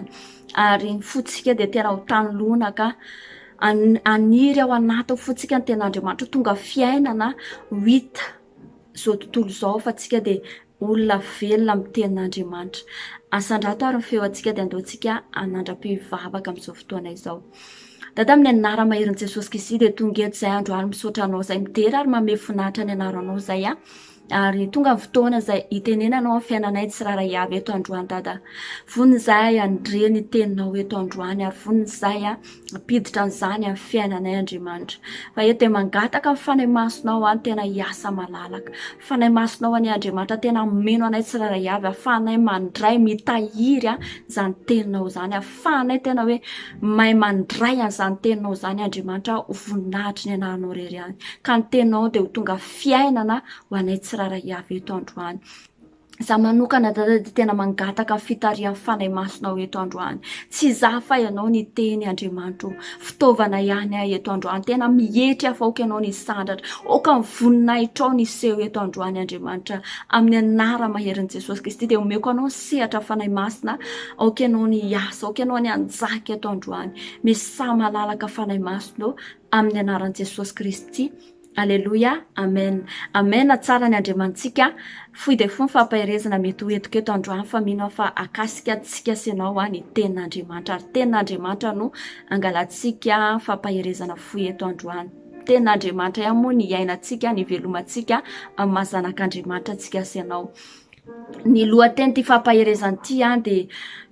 Ary ny fotsika dia tena ho tany lonaka aniry ao anaty fotsika ny tenin'Andriamanitra tonga fiainana hita zao tontolo izao fa tsika dia olona velona amin'ny tenin'Andriamanitra. Asandrato ary ny feo atsika dia andehantsika hanandram-pihivavaka amin'izao fotoana izao. Dada amin'ny anara maherin' Jesosy Kristy dia tonga eto izay androany misaotra anao izay midera ary manome finaritra ny anaranao izay ary tonga ny fotoana izay hitenenanao amin'ny fiainanay tsiraray avy eto androany dada. Vonina izay andre ny teninao eto androany ary vonina izay apiditra an'izany amin'ny fiainanay Andriamanitra. Fa eto dia mangataka ny fanahy masonao any tena hiasa malalaka. Fanahy masonao any Andriamanitra tena meno anay tsiraray avy, ahafahanay mandray mitahiry izany teninao izany, ahafahanay tena hoe mahay mandray an'izany teninao izany Andriamanitra ho voninahitry ny anaranao rery any. Ka ny teninao dia ho tonga fiainana ho anay tsiraray avy eto androany. Za manokana dada dia tena mangataka fitarian'ny fanahy masonao eto androany. Tsy izaho fa ianao ny teny Andriamanitra, fitaovana ihany eto androany. Tena mihetry afa oka ianao ny sandratra, oka ny voninahitra ao ny seho eto androany Andriamanitra. Amin'ny anara maherin' Jesosy Kristy dia omeko anao ny sehatra fanahy masina, oka ianao ny asa, oka ianao ny anjaka eto androany. Misaha malalaka fanahy masonao amin'ny anaran'i Jesosy Kristy. Aleluia, amen. Amen, tsara ny Andriamantsika. Foy dia foy ny fampahirezana mety ho entiko eto androany fa mino fa akasika antsika sy ianao ny tenin'Andriamanitra. Ary tenin'Andriamanitra no angalantsika fampahirezana foy eto androany. Tenin'Andriamanitra ihany moa ny iainantsika, ny velomantsika amin'ny mahazanak'Andriamanitra antsika sy ianao. Ny lohateny ty fampahirezana ty dia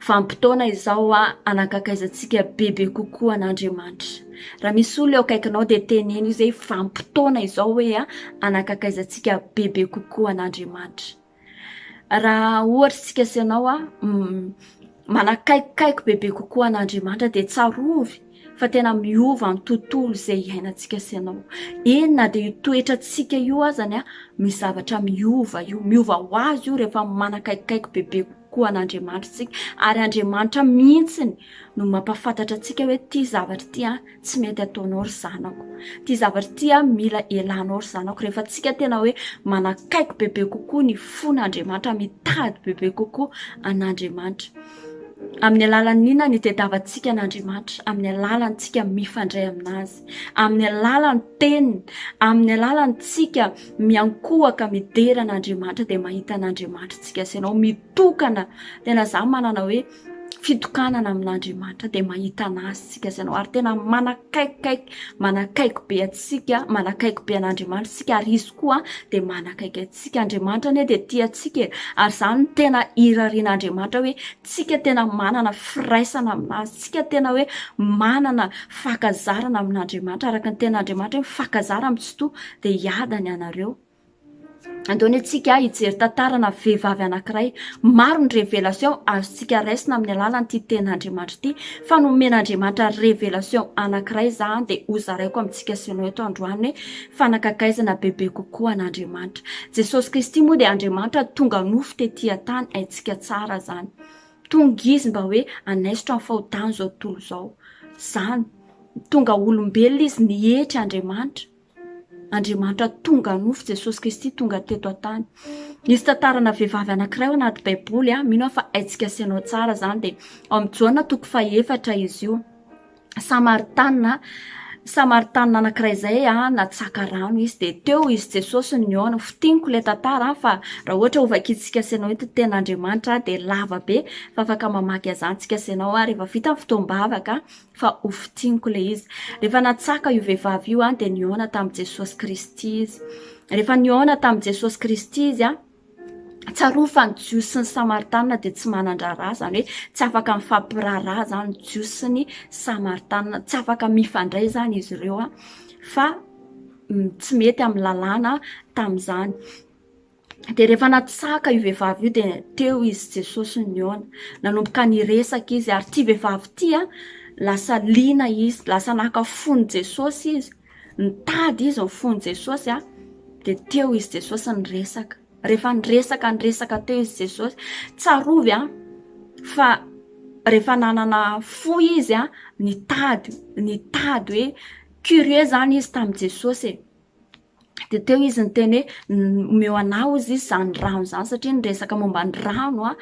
vanim-potoana izao anakakaizantsika bebe kokoa an'Andriamanitra. Raha misy olona eo akaikinao dia teneny io zay vanim-potoana izao hoe anakakaizantsika bebe kokoa an'Andriamanitra. Raha ohatra tsika sy ianao manakaikikaiko bebe kokoa an'Andriamanitra dia tsarovy fa tena miova amin'ny tontolo izay iainantsika sy ianao. Enina dia io toetrantsika io azany misy zavatra miova io, miova ho azy io rehefa manakaikikaiko bebe kokoa an'Andriamanitra tsika. Ary Andriamanitra mihitsiny no mampafantatra antsika hoe ty zavatra ty tsy mety ataonao ry zanako, ty zavatra ty mila elanao ry zanako. Rehefa tsika tena hoe manakaiko bebe kokoa ny fon'Andriamanitra, mitady bebe kokoa an'Andriamanitra. Amin'ny alalan'ina ny tediavantsika an'Andriamanitra, amin'ny alalantsika mifandray aminazy, amin'ny alalan'ny teniny, amin'ny alalantsika miankohaka midera an'Andriamanitra dia mahita an'Andriamanitra tsika sy ianao mitokana. Tena za manana hoe fitokanana amin'Andriamanitra dia mahita anazy tsika sy ianao. Ary tena manakaiko be atsika, manakaiko be an'Andriamanitra tsika ary izy koa dia manakaiky atsika. Andriamanitra ne dia tia atsika ary izany no tena irarian'Andriamanitra hoe tsika tena manana firaisana aminazy, tsika tena hoe manana fakazarana amin'Andriamanitra. Araka ny tenin'Andriamanitra hoe fakazara mitsito dia hiadany anareo. Andony atsika hijery tantarana vehivavy anankiray, maro ny révélation azontsika raisina amin'ny alalan'ity tenin'Andriamanitra ity, fa nomen'Andriamanitra révélation anankiray zany dia hozaraiko amintsika sy ianao eto androany fanakakaizana bebe kokoa an'Andriamanitra. Jesosy Kristy moa dia Andriamanitra tonga nofo tetỳ tany haintsika tsara zany. Tonga izy mba hoe anaisotra amin'ny fahotany zao tontolo zao. Zany tonga olombelona izy nihetry Andriamanitra. Andriamanitra tonga nofo, Jesosy Kristy tonga teto an-tany. Nisy tantarana vehivavy anankiray ao anaty baiboly mino fa haintsika sy ianao tsara zany dia ao amin'ny Joana 4:7 izy io. Samaritanina anankiray izay natsaka rano izy dia teo izy Jesosy niona. Fitiniko ilay tantara fa raha ohatra ho vakitsika sy ianao eto tenin'Andriamanitra dia lava be fa afaka mamaky azantsika sy ianao rehefa vita ny Fotoam-bavaka fa ho fitiniko ilay izy. Rehefa natsaka io vehivavy io dia niona tamin'i Jesosy Kristy izy. Rehefa niona tamin'i Jesosy Kristy izy tsaroa fa ny Jiosy sy ny Samaritanina dia tsy manan-draharaha, zany hoe tsy afaka mifampiraharaha zany ny Jiosy sy ny Samaritanina, tsy afaka mifandray zany izy ireo fa tsy mety amin'ny lalàna tamin'izany. De rehefa natsaka io vehivavy io de teo izy Jesosy niona nanomboka niresaka izy ary ty vehivavy ty lasa lina izy, lasa naka fony Jesosy izy, nitady izy fony Jesosy de teo izy Jesosy niresaka. Rehefa niresaka teo izy Jesosy tsarovy fa rehefa nanana fo izy nitady hoe curieux zany izy tamin'i Jesosy de teo izy niteny hoe omeo anao izy zany rano zany satria niresaka momba ny rano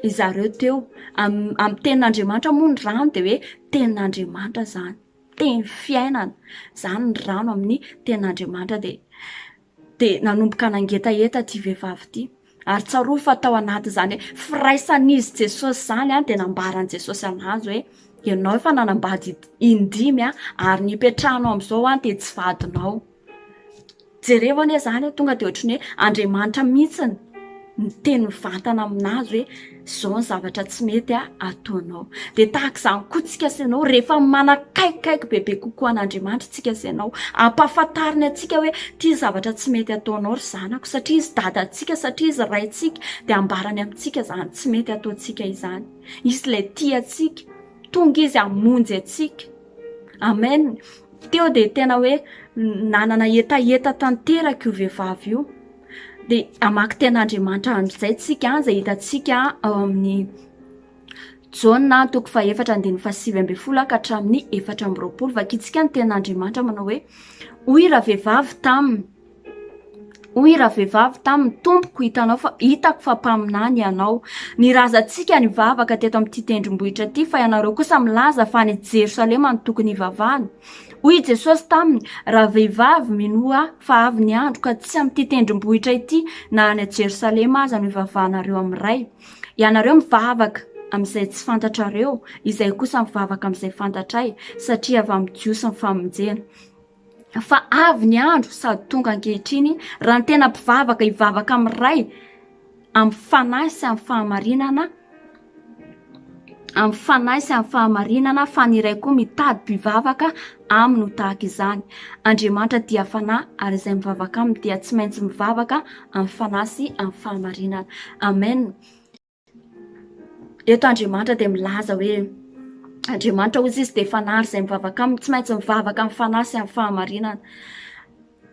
izareo teo amin'ny tenin'Andriamanitra moa ny rano de hoe tenin'Andriamanitra zany, teny fiainana zany ny rano amin'ny tenin'Andriamanitra de nanomboka nangetaeta ty vehivavy ty ary tsaroa fa tao anaty zany hoe firaisan'izy Jesosy zany de nambaran Jesosy anazy hoe ianao efa nanambady indimy ary nipetrahanao am'izao de tsy vadinao. Jereo ane zany tonga de ohatrany hoe Andriamanitra mihitsiny niteny mivantana aminazy hoe zao ny zavatra tsy mety ataonao. De tahaka izany koa tsika senao rehefa manakaikikaiky bebe kokoa an'Andriamanitra tsika senao ampahafantariny atsika hoe ty zavatra tsy mety ataonao ry zanako satria izy dadantsika, satria izy raitsika de ambarany amintsika zany tsy mety ataontsika izany. Izy le tia atsika, tonga izy hamonjy atsika. Amen. Teo de tena hoe nanana etaeta tanteraka io vehivavy io de amaky ten'Andriamanitra amin'izay tsika izay hitantsika ao amin'ny Jaona 4:7-20 ka hatramin'ny 4:20 vakitsika ny ten'Andriamanitra manao hoe hoy raha vehivavy taminy tompoko hitako fa mpaminany ianao. Nirazantsika nivavaka teto amin'ity tendrombohitra ty fa ianareo kosa milaza fa ny Jerosalema no tokony hivavahana. Hoy Jesosy taminy raha vehivavy minoa fa avy ny andro ka tsy amin'ity tendrombohitra ity na any Jerosalema aza no hivavahanareo amin'iray. Ianareo mivavaka amin'izay tsy fantatrareo, izay kosa mivavaka amin'izay fantatray satria avy amin'ny Jios sy ny famonjena. Fa avy ny andro sady tonga ankehitriny raha ny tena mpivavaka hivavaka amin'iray amin'ny fanahy sy amin'ny fahamarinana fa ny iray koa mitady mpivavaka aminy ho tahaka izany. Andriamanitra dia fanahy ary izay mivavaka aminy dia tsy maintsy mivavaka amin'ny fanahy sy amin'ny fahamarinana. Amen. Eto Andriamanitra de milaza hoe Andriamanitra ozy izy de fanahy izay mivavaka aminy tsy maintsy mivavaka amin'ny fanahy sy amin'ny fahamarinana.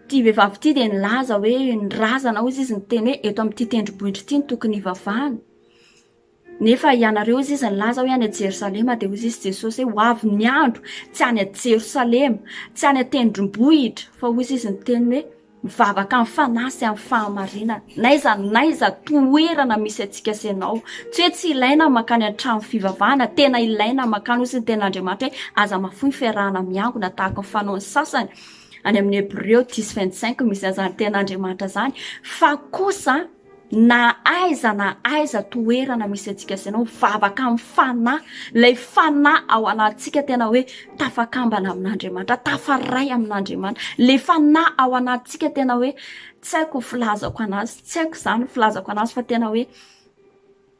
Ty vehivavy ty de nilaza hoe nirazana ozy izy niteny hoe eto amin'ity tendrombohitra ity no tokony hivavahana. Nefa ianareo izy nilaza hoe any Jerosalema de ozy izy Jesosy hoe ho avy ny andro tsy any Jerosalema, tsy any tendrombohitra fa ozy izy niteny hoe mivavaka amin'ny fanahy sy amin'ny fahamarinana. Naiza toerana misy atsika senao. Tsy hoe tsy ilaina makany an-trano fivavahana, tena ilaina makany ozy ny ten'Andriamanitra hoe aza mafoy fiarahana miangona tahaka ny fanaon'ny sasany. Any amin'ny Hébreux 10:25 misy azany ten'Andriamanitra zany. Fa kosa na aiza toerana misy atsika senao mivavaka amin'ny fanahy, lay fanahy ao anatsika tena hoe tafakambana amin'Andriamanitra, tafaray amin'Andriamanitra. Le fanahy ao anatsika tena hoe tsy haiko filazako anazy, tsy haiko zany filazako anazy fa tena hoe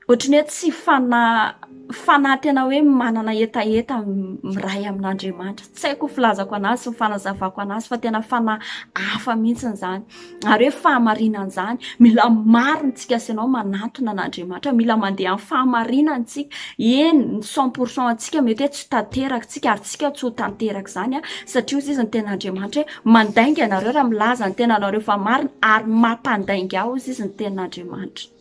ohatrany hoe tsy fanahy tena hoe manana etaeta miray amin'Andriamanitra. Tsy haiko filazako anazy sy fanazavako anazy fa tena fanahy hafa mihitsy zany. Ary hoe fahamarinana zany mila marina tsika senao manantona an'Andriamanitra, mila mandeha amin'ny fahamarinana tsika. Eny 100% atsika mety hoe tsy tanteraka tsika ary tsika tsy ho tanteraka zany satria ozy izy ny ten'Andriamanitra hoe mandainga anareo raha milaza ny tenanareo fa marina ary mampandainga ao ozy izy ny ten'Andriamanitra.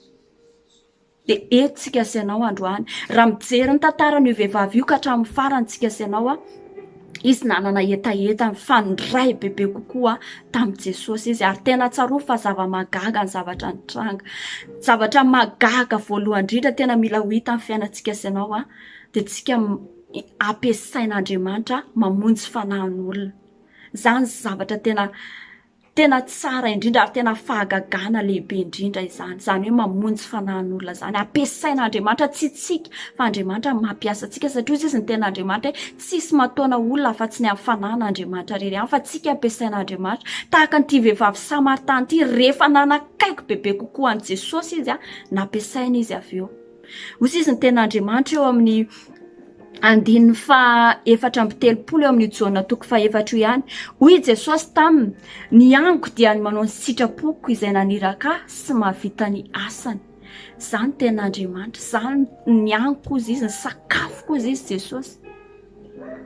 De eto tsika senao androany raha mijery ny tantaran'io vehivavy io ka hatramin'ny farany tsika senao izy nanana etaeta mifandray bebe kokoa tamin'i Jesosy izy ary tena tsaroa fa zava-magaga ny zavatra nitranga. Zavatra magaga voalohany indrindra tena mila ho hita amin'ny fiainantsika senao de tsika ampiasain'Andriamanitra mamonjy fanahin'olona. Zany zavatra tena tsara indrindra ary tena fahagagana lehibe indrindra izany. Zany hoe mamonjy fanahin'olona zany. Ampiasain'Andriamanitra tsy tsika fa Andriamanitra mampiasa atsika satria izy ny ten'Andriamanitra hoe tsisy mataona olona afa-tsy ny amin'ny fanahin'Andriamanitra rery ihany fa tsika ampiasain'Andriamanitra. Tahaka nyity vehivavy Samaritany ity rehefa nanakaiky bebe kokoa an' Jesosy izy nampiasaina izy avy eo. Ozy izy ny ten'Andriamanitra eo amin'ny andiny fa 4:30 eo amin'ny jona toko fa 4 ihany hoy Jesosy taminy ny ango dia ny manao ny sitrapoko izay naniraka sy mahavita ny asany. Zany ten'Andriamanitra, zany ny ango kozy izy, ny sakafo kozy izy Jesosy.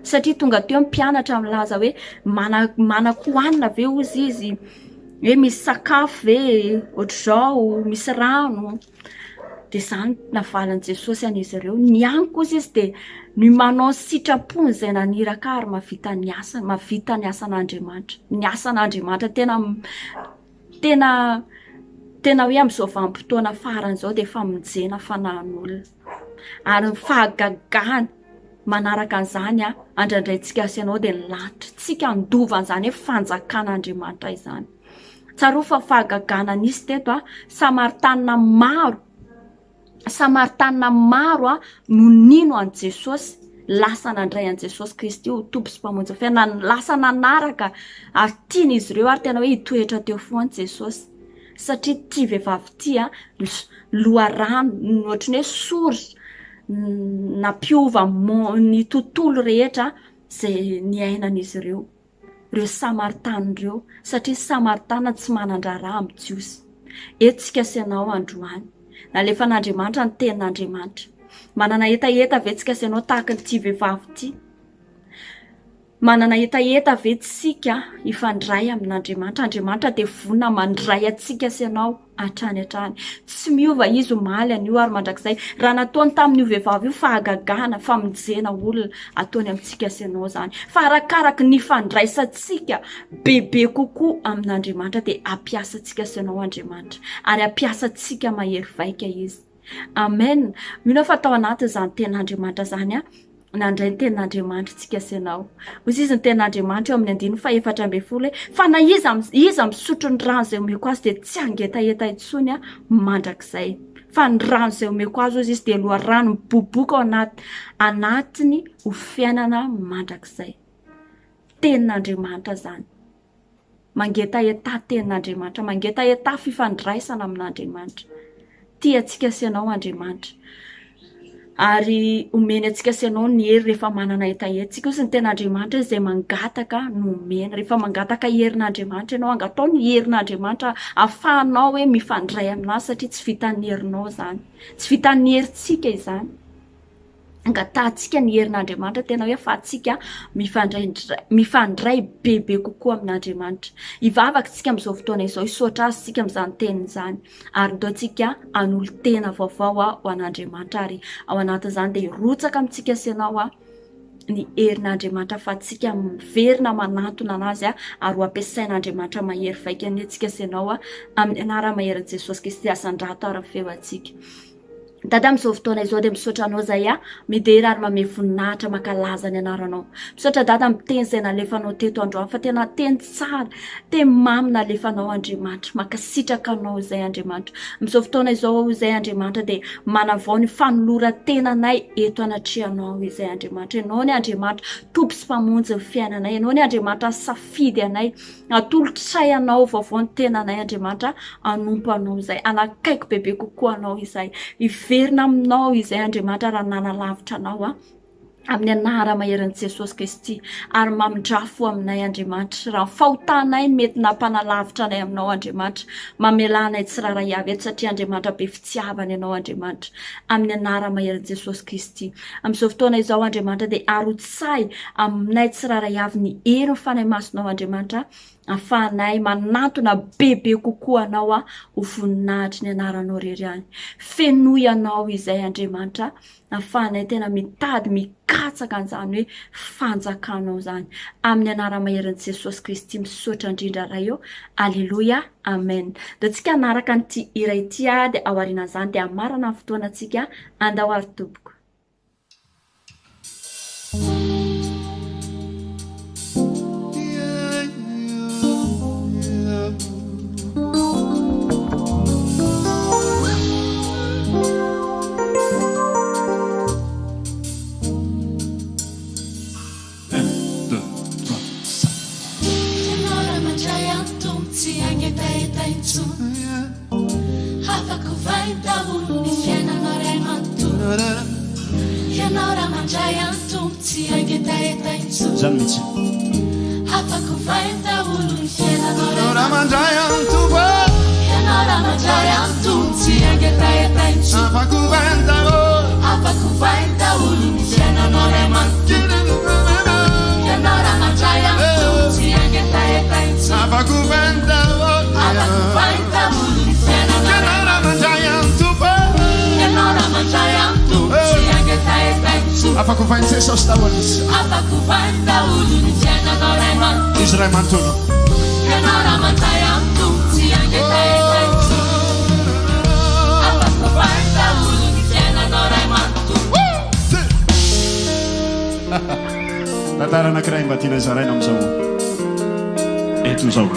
Satria tonga teo mpianatra milaza hoe manan-kohanina ve ozy izy, hoe misy sakafo ve ohatr'izao, misy rano. De zany navalany Jesosy an'izy ireo. Ny ango kozy izy de ny manao sitrapony izay naniraka ary mahavita ny asan'Andriamanitra. Ny asan'Andriamanitra tena hoe amin'izao vanim-potoana farany izao dia famonjena fanahin'olona. Ary ny fahagagahana manaraka an'izany andraindraintsika sy ianao dia ny lanitra. Tsika andova an'izany hoe fanjakan'Andriamanitra izany. Tsaroa fa fahagagahana nisy teto samaritana maro no nino an Jesosy, lasa nandray an Jesosy Kristy ho tompo sy mpamonjy fiainana, lasa nanaraka ary tian'izy ireo ary tena hoe hitoetra teo foana Jesosy. Satria tia vehivavy tia loharano ohatrany hoe sory nampiova ny tontolo rehetra izay niainan'izy ireo samaritana ireo, satria samaritana tsy manandraraha amin'ny Jiosy. Eto tsika sy ianao androany nalefa n'Andriamanitra ny tenin'Andriamanitra. Manana etaeta ve tsika sy ianao tahaka ny tia vehivavy ity? Manana etaeta ve tsika ifandray amin'Andriamanitra? Andriamanitra dia vonina mandray atsika sy ianao hatrany. Tsy miova izy omaly an'io ary mandrakizay. Raha nataony tamin'io vehivavy io fahagagahana, famonjena olona, ataony amintsika sy ianao zany. Fa arakaraka ny fandraisantsika bebe kokoa amin'Andriamanitra dia ampiasantsika sy ianao Andriamanitra. Ary ampiasantsika mahery vaika izy. Amen. Mino fa tao anatin'izany ten'Andriamanitra zany nandray ny ten'Andriamanitra tsika sy ianao. Hozy izy ny ten'Andriamanitra eo amin'ny 4:12 fa na iza misotro ny rano izay omeko azy dia tsy angetaeta intsony mandrakizay. Fa ny rano izay omeko azy hozy izy dia loharano miboboka ao anatiny ho fiainana mandrakizay. Ten'Andriamanitra zany. Mangetaeta ten'Andriamanitra, mangetaeta fifandraisana amin'Andriamanitra. Tia tsika sy ianao Andriamanitra. Ary omeny atsika sy ianao ny hery rehefa manana etaeta. Tsika kosa ny ten'Andriamanitra izay mangataka no omena. Rehefa mangataka herin'Andriamanitra ianao, angatao ny herin'Andriamanitra ahafahanao hoe mifandray aminazy satria tsy vitan'ny herinao zany. Tsy vitan'ny herintsika izany. Angatantsika ny herin'Andriamanitra tena hoe ahafahantsika mifandray bebe kokoa amin'Andriamanitra. Hivavaka tsika amin'izao fotoana izao, hisaotra azy tsika amin'izany teny izany. Ary ntaontsika hanolo tena vaovao ho an'Andriamanitra ary ao anatin'izany dia hirotsaka amintsika sy ianao ny herin'Andriamanitra fa tsika miverina manantona anazy ary ho ampiasain'Andriamanitra mahery vaika ny antsika sy ianao amin'ny anarana mahery Jesosy Kristy asan-drato ary feo antsika. Dada amin'izao fotoana izao dia misaotra anao zay midery ary manome voninahitra mankalaza ny anaranao. Misaotra dada amin'ny teny izay nalefanao teto androany fa tena teny tsara, teny mamy nalefanao Andriamanitra, mankasitraka anao izay Andriamanitra. Amin'izao fotoana izao izay Andriamanitra dia manavao ny fanoloran-tenanay eto anatrehanao izay Andriamanitra. Ianao ny Andriamanitra tompo sy mpamonjy ny fiainanay, ianao ny Andriamanitra safidy anay, atolotry anao vaovao ny tenanay Andriamanitra, anompo anao izay, anakaiko bebe kokoa anao izay. Verina aminao izay Andriamanitra raha nanalavitra anao amin'ny anarana mahery Jesosy Kristy ary mamindrafo aminay Andriamanitra. Raha fahotanay mety nampanalavitra anay aminao Andriamanitra, mamelanay tsiraray avy eto satria Andriamanitra be fitiavana ianao Andriamanitra amin'ny anarana mahery Jesosy Kristy. Amin'izao fotoana izao Andriamanitra dia arotsay aminay tsiraray avy ny hery fanay masonao Andriamanitra, ahafahanay manantona bebe kokoa anao ho voninahitry ny anaranao rery any. Fenoy anao izay Andriamanitra, ahafahanay tena mitady mikatsaka an'izany hoe fanjakanao zany amin'ny anarana mahery Jesosy Kristy misaotra indrindra ray eo. Aleluia, amen. Dia tsika anaraka n'ity hira ity dia ao aorian'izany dia hamarana ny fotoanantsika andao ary tompoko. Afaka vai daholo ny fiainanao ray manontolo, ianao mandray antompo tsy angetaeta intsony zany mihitsy afaka vainta olony fiainanao mandray antompo ianao mandray antompo tsy angetaeta intsony afaka vainta afaka vainta olony fiainanao ray ianao mandray antompo tsy angetaeta intsony afaka vainta afaka vainta olony fiainanao mandray antompo ianao mandray antompo tsy angetaeta intsony afaka vainta Jesosy daholo izy afaka vainta olony fiainanao ray izy ray manontolo ianao mandray antompo tsy angetaeta intsony afaka vainta olony fiainanao ray manontolo tantara anankiray mba tiana zaraina am'izao eto zao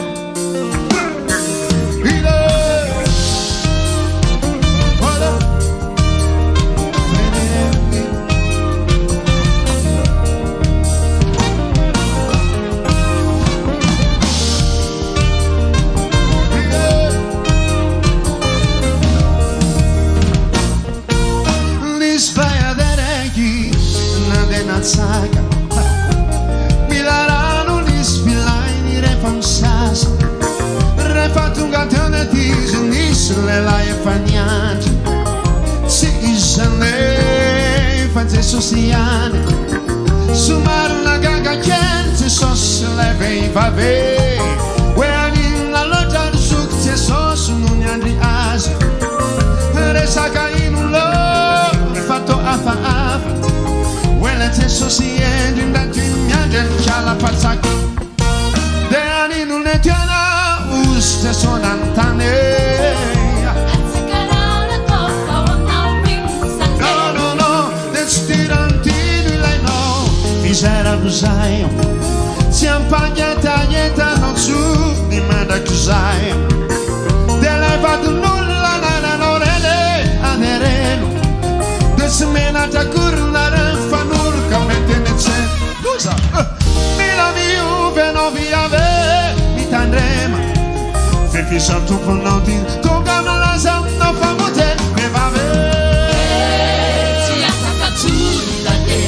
milarano nisy vilainy rehefa misasa rehefa tonga teo natizy nisy lehilahy efa niandry tsy izanefa Jesosy ihany somary nagaga kely Jesosy lay vehivavy hoe aninona loatra rizoky Jesosy no niandry azy resaka ino lo fatao hafahafa Wela Jesosy endry ndatiny miandry kialapatsaka de anino netiana ozy Jesosy nanontany no de tsy tirantino ilainao mizerano zay tsy ampagnetagnentanao tsony mandraky zay de lay vadin'olona nananao reny anereno de tsy menatrakorona ren fanoroka metenetse loza mila miovy anao viave mitandrema fefisa tomponao ty tonga malaza aminao famote vehivavy tsy afaka tsony date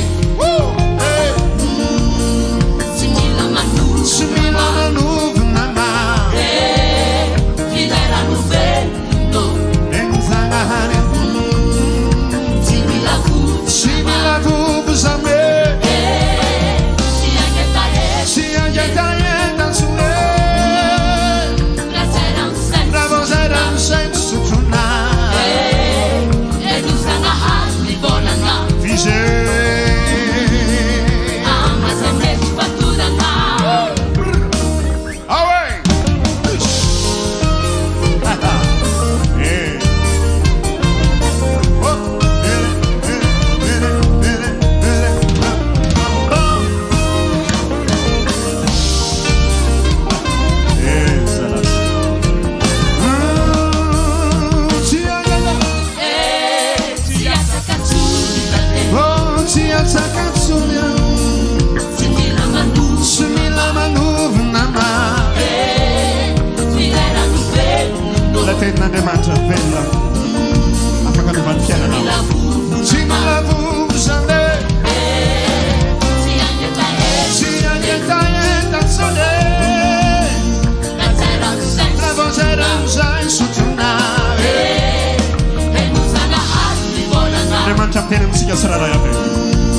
tsy mila manovy tsy mila manovy nama filairano velomno enzagnahany tsy mila vovo tsy mila vovo zame tsy angetaeta tsy angetaeta sone ravozerano sainto sotrona edozanahary mivolana vize amazamety fatorana awe tsy afaka tsony date tsy atsakatsonya tsy mila manovy tsy mila manovy nama filairano velomno la tenin'Andriamanitra velona afaka novany fiainanao mila vovo tsy mila vovo zane tsy angetaeta tsy angetaeta sone lazarano sainto ravozerano zay sotrona edozanahary mivolana Andriamanitra miteny amintsika tsiraray aby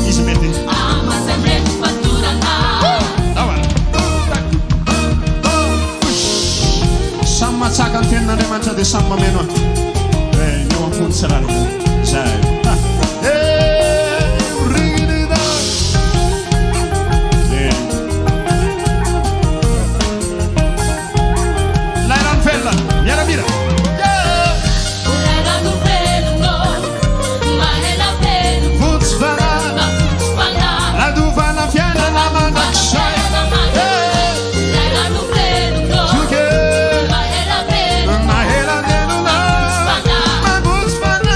izy mety amazamety fatorana samy matsaka ny tenin'Andriamanitra dia samy mameno ny eo ampony tsirary zay rinida lairano velona miaramira filairano velomno mahela velom votsy vana mafotsy fana radovana fiainana mandrakizay filairano velomno Zuke mahela velom mahela nenona fana magotsy fana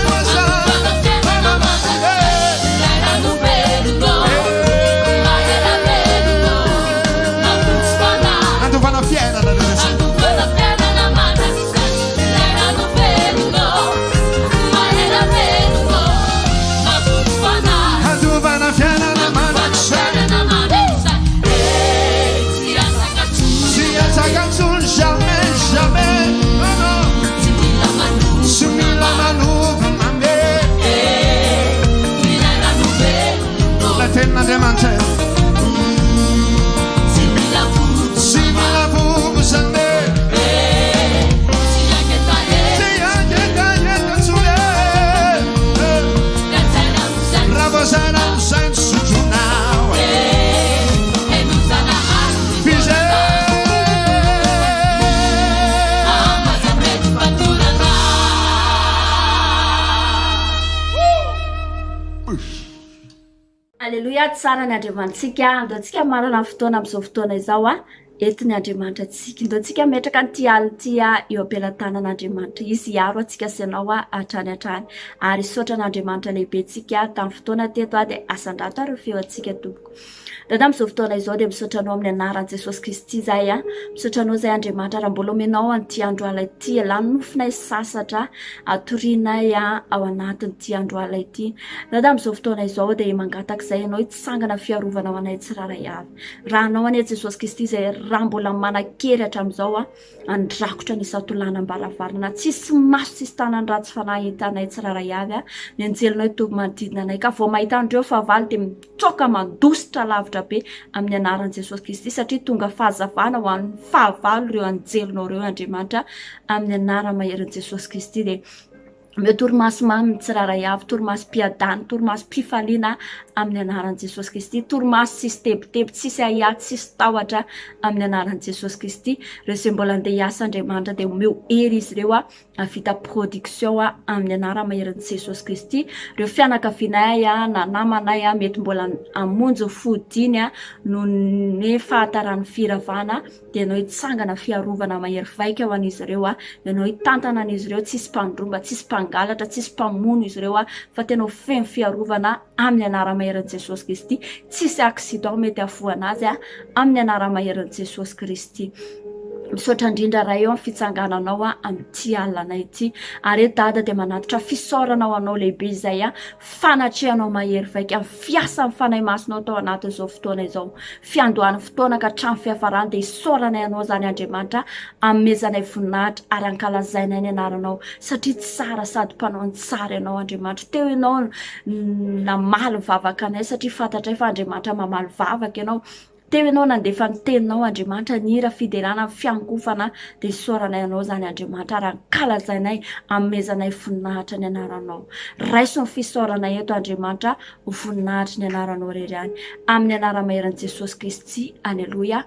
Ya tsara ny Andriamanitsika, ndo tsika manana fotoana amin'izao fotoana izao ety ny Andriamanitra tsika, ndo tsika metraka ny ity eo ampelantanan'Andriamanitra. Izy hiaro atsika sy anao hatrany hatrany, ary sotra n'Andriamanitra lehibe tsika tamin'ny fotoana teto dia asan-drato ary feo atsika tompoko. Dada amin'izao fotoana izao dia misaotra anao amin'ny anaran'i Jesosy Kristy zay misaotra anao zay Andriamanitra raha mbola omenao an'ity andro alina ity, lanofinay sasatra atorinay ao anatin'ity andro alina ity. Dada amin'izao fotoana izao dia mangataka izay ianao hitsangana fiarovana ao anay tsiraray avy. Raha anao anie Jesosy Kristy zay raha mbola manan-kery hatramin'izao andrakotra ny satolana-baravarana, tsisy maso tsisy tanany ratsy fanahy hitanay tsiraray avy ny anjelinao toby manodidina anay, ka vao mahita andreo fahavalo dia mitsoka mandositra lavitra be amin'ny anaran'i Jesosy Kristy, satria tonga fahazavana ho an'ny fahavalo ireo anjelinao ireo Andriamanitra amin'ny anarany maheran'i Jesosy Kristy. Dia meo torimaso mamy tsiraray avy, torimaso mpiadany, torimaso mpifaliana amin'ny anaran'i Jesosy Kristy, torimaso tsisy tebotebo, tsisy ahiahy, tsisy tahotra amin'ny anaran'i Jesosy Kristy. Ireo izay mbola andeha hiasa Andriamanitra dia omeo hery izy ireo vita production amin'ny anarany maheran'i Jesosy Kristy. Ireo fianakavinay na namanay mety mbola hamonjy fodiny no ny fahatarany firavana, dia ianao hitsangana fiarovana mahery vaika ao an'izy ireo, ianao hitantana an'izy ireo, tsisy mpandromba, tsisy mpangalatra, tsisy mpamono izy ireo fa tena feno fiarovana amin'ny anarany maheran'i Jesosy Kristy. Tsisy accident mety hahafoana azy amin'ny anarany maheran'i Jesosy Kristy. Misaotra indrindra raha eo amin'ny fitsangananao amin'ity alina ity, ary Dada dia manatitra fisaoranao anao lehibe izay fanatrehanao mahery vaika, fiasa amin'ny fanahy masonao tao anatin'izao fotoana izao, fiandohany fotoana ka hatramin'ny fiafarany dia hisaoranay anao zany Andriamanitra, amezanay voninahitra ary ankalazainay ny anaranao, satria tsara sady mpanao ny tsara ianao Andriamanitra. Teo ianao namaly vavaka anay, satria fantatray fa Andriamanitra mamaly vavaka ianao. Teo ianao nandefa ny teninao Andriamanitra, ny hira fidelana, fiankofana, dia hisaoranay anao zany Andriamanitra ary ankalazainay, amezanay voninahitra ny anaranao. Raiso ny fisaoranay eto Andriamanitra, ho voninahitra ny anaranao rery any, amin'ny anarany maheran'i Jesosy Kristy. Aleluia.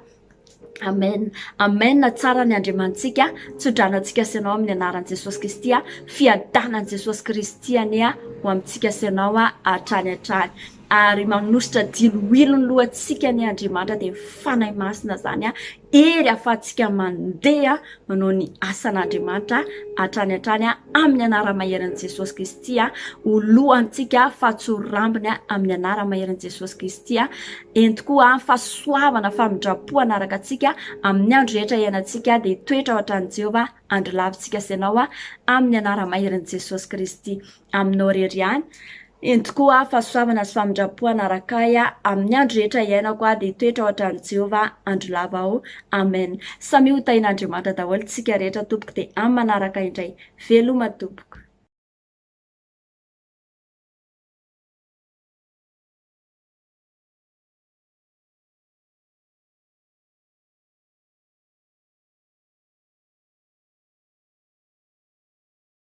Amen. Amen. Tsara ny Andriamantsika, tsodranantsika sy anao amin'ny anaran'i Jesosy Kristy, fiadanan'i Jesosy Kristy ho amintsika sy anao hatrany hatrany, ary manositra diloilo ny lohantsika ny Andriamanitra dia fanahy masina zany ery ahafahantsika mandeha manao ny asan'Andriamanitra hatrany hatrany amin'ny anarany maheran'i Jesosy Kristy, ho lohantsika fahatsorambiny amin'ny anarany maheran'i Jesosy Kristy, ento koa fahasoavana, famindrapoana araka antsika amin'ny andro rehetra iainantsika, dia toetra ao hatrany Jehovah andro lavintsika sy anao amin'ny anarany maheran'i Jesosy Kristy aminao rery any. Ento koa fahasoavana sy famindrapoana araka amin'ny andro rehetra iainako dia toetra ao hatrany Jehovah andro lava ao. Amen. Samy ho tahin'Andriamanitra daholo tsika rehetra tompoko, dia amin'ny manaraka indray veloma tompoko.